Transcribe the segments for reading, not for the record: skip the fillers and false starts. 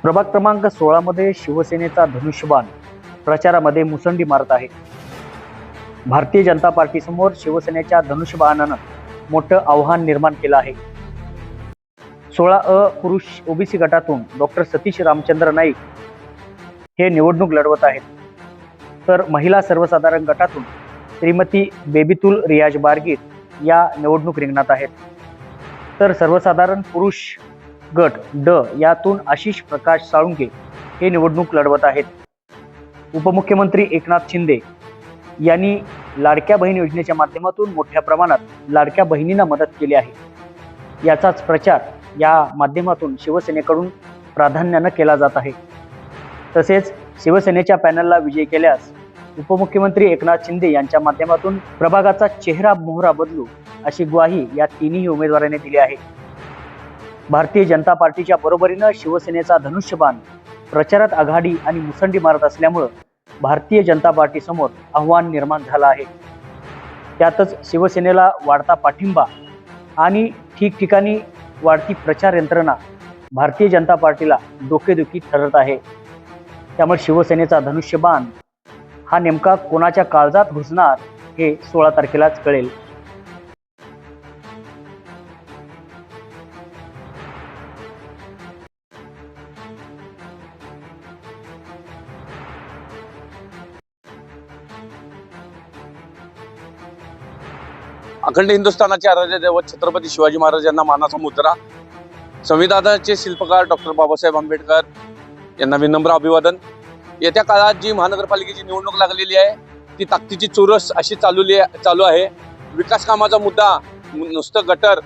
प्रभाग क्रमांक 16 मध्ये शिवसेनेचा धनुष्यबाण प्रचारामध्ये मुसंडी मारत आहे. भारतीय जनता पार्टी समोर शिवसेनेच्या धनुष्यबाणानं मोठं आव्हान निर्माण केलं आहे. 16 पुरुष ओबीसी गटातून डॉक्टर सतीश रामचंद्र नाईक हे निवडणूक लढवत आहेत, तर महिला सर्वसाधारण गटातून श्रीमती बेबीतुल रियाज बारगीर या निवडणूक रिंगणात आहेत. तर सर्वसाधारण पुरुष गट ड यातून आशिष प्रकाश साळुंके हे निवडणूक लढवत आहेत. उपमुख्यमंत्री एकनाथ शिंदे यांनी लाडक्या बहीण योजनेच्या माध्यमातून मोठ्या प्रमाणात लाडक्या बहिणींना मदत केली आहे. याचाच प्रचार या माध्यमातून शिवसेनेकडून प्राधान्यानं केला जात आहे. तसेच शिवसेनेच्या पॅनलला विजयी केल्यास उपमुख्यमंत्री एकनाथ शिंदे यांच्या माध्यमातून प्रभागाचा चेहरा मोहरा बदलू अशी ग्वाही या तिन्ही उमेदवारांनी दिली आहे. भारतीय जनता पार्टीच्या बरोबरीनं शिवसेनेचा धनुष्यबाण प्रचारात आघाडी आणि मुसंडी मारत असल्यामुळं भारतीय जनता पार्टी समोर आव्हान निर्माण झालं आहे. त्यातच शिवसेनेला वाढता पाठिंबा आणि ठिकठिकाणी वाढती प्रचार यंत्रणा भारतीय जनता पार्टीला डोकेदुखी ठरत आहे. त्यामुळे शिवसेनेचा धनुष्यबाण हा नेमका कोणाच्या काळजात घुसणार हे 16 तारखेलाच कळेल. अखंड हिंदुस्थानाचे आराध्य दैवत छत्रपती शिवाजी महाराज यांना मानाचा मुद्रा, संविधानाचे शिल्पकार डॉक्टर बाबासाहेब आंबेडकर यांना विनम्र अभिवादन. येत्या काळात जी महानगरपालिकेची निवडणूक लागलेली आहे ती ताकदीची चोरस अशी चालू आहे. विकास कामाचा मुद्दा नुसतं गटर,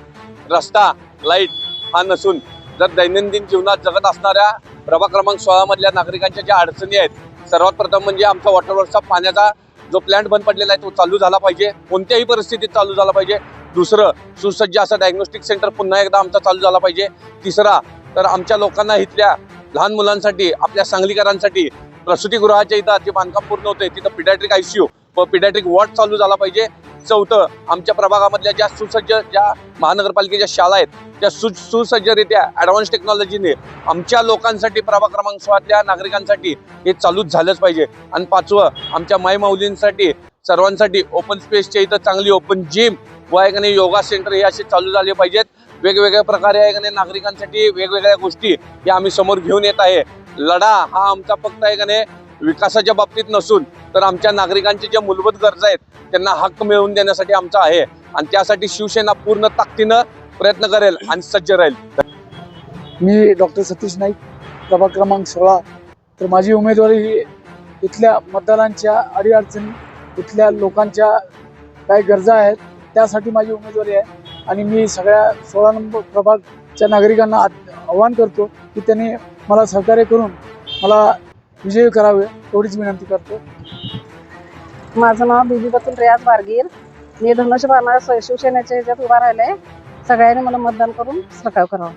रस्ता, लाईट हा नसून जर दैनंदिन जीवनात जगत असणाऱ्या प्रभाग क्रमांक 16 मधल्या नागरिकांच्या ज्या अडचणी आहेत, सर्वात प्रथम म्हणजे आमचा वॉटरवर्कचा पाण्याचा जो प्लांट बंद पडलेला आहे तो चालू झाला पाहिजे, कोणत्याही परिस्थितीत चालू झाला पाहिजे. दुसरं, सुसज्ज असं डायग्नोस्टिक सेंटर पुन्हा एकदा आमचा चालू झाला पाहिजे. तिसरा, तर आमच्या लोकांना इथल्या लहान मुलांसाठी, आपल्या सांगलीकरांसाठी प्रसूतीगृहाच्या इथं जे बांधकाम पूर्ण होते तिथं पिडॅट्रिक ICU व पिडॅट्रिक वॉर्ड चालू झाला पाहिजे. चौथं, आमच्या प्रभागामधल्या ज्या सुसज्ज ज्या महानगरपालिकेच्या शाळा आहेत त्या सुसज्जरित्या ॲडव्हान्स टेक्नॉलॉजीने आमच्या लोकांसाठी, प्रभाग क्रमांक 16 नागरिकांसाठी हे चालूच झालंच पाहिजे. आणि पाचवं, आमच्या माईमाऊलींसाठी सर्वांसाठी ओपन स्पेसच्या इथं चांगली ओपन जिम व एकाने योगा सेंटर हे असे चालू झाले पाहिजेत. वेगवेगळ्या प्रकारे एकाने नागरिकांसाठी वेगवेगळ्या गोष्टी या आम्ही समोर घेऊन येत आहे. लढा हा आमचा फक्त एकाने विकासाच्या बाबतीत नसून तर आमच्या नागरिकांच्या ज्या मूलभूत गरजा आहेत त्यांना हक्क मिळवून देण्यासाठी आमचा आहे. आणि त्यासाठी शिवसेना पूर्ण ताकदीनं प्रयत्न करेल आणि सज्ज राहील. मी डॉक्टर सतीश नाईक, प्रभाग क्रमांक 16. तर माझी उमेदवारी ही इथल्या मतदारांच्या अडीअडचणी, इथल्या लोकांच्या काय गरजा आहेत त्यासाठी माझी उमेदवारी आहे. आणि मी सगळ्या 16 नंबर प्रभागच्या नागरिकांना आवाहन करतो की त्यांनी मला सहकार्य करून मला विजयी करावे एवढीच विनंती करतो. माझं नाव बेबीतुल रियाज बारगीर. मी धनुष्यबाणाला शिवसेनेच्या ह्याच्यात उभा राहिले. सगळ्यांनी मला मतदान करून सरकार करावं.